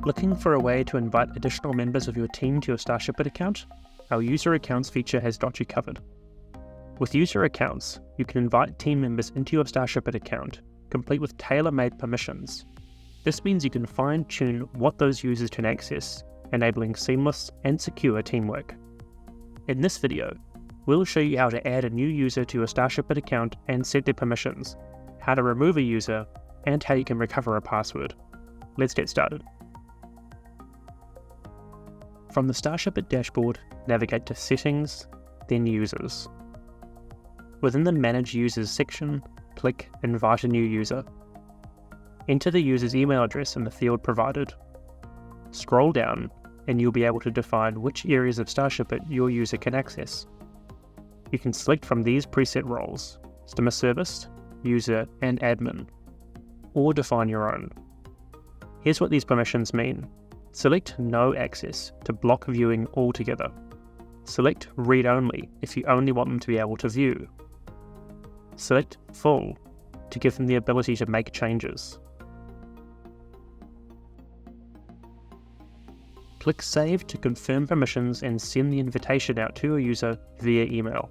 Looking for a way to invite additional members of your team to your Starshipit account? Our user accounts feature has got you covered. With user accounts, you can invite team members into your Starshipit account, complete with tailor-made permissions. This means you can fine-tune what those users can access, enabling seamless and secure teamwork. In this video, we'll show you how to add a new user to your Starshipit account and set their permissions, how to remove a user, and how you can recover a password. Let's get started. From the Starshipit dashboard, navigate to Settings, then Users. Within the Manage Users section, click Invite a new user. Enter the user's email address in the field provided. Scroll down, and you'll be able to define which areas of Starshipit your user can access. You can select from these preset roles: Customer Service, User, and Admin, or define your own. Here's what these permissions mean. Select No Access to block viewing altogether. Select Read Only if you only want them to be able to view. Select Full to give them the ability to make changes. Click Save to confirm permissions and send the invitation out to your user via email.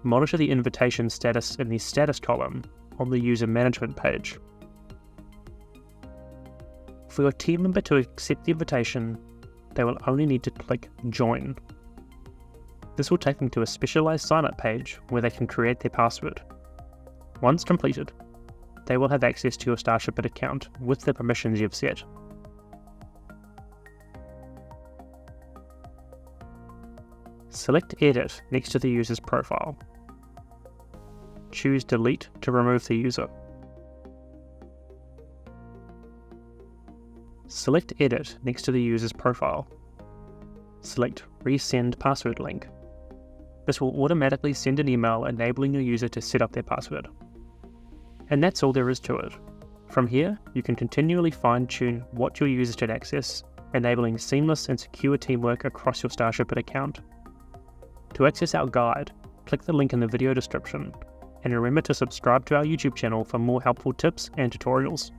Monitor the invitation status in the Status column on the User Management page. For your team member to accept the invitation, they will only need to click Join. This will take them to a specialized sign-up page where they can create their password. Once completed, they will have access to your Starshipit account with the permissions you've set. Select Edit next to the user's profile. Choose Delete to remove the user. Select Edit next to the user's profile. Select Resend Password Link. This will automatically send an email enabling your user to set up their password. And that's all there is to it. From here, you can continually fine-tune what your users can access, enabling seamless and secure teamwork across your Starshipit account. To access our guide, click the link in the video description, and remember to subscribe to our YouTube channel for more helpful tips and tutorials.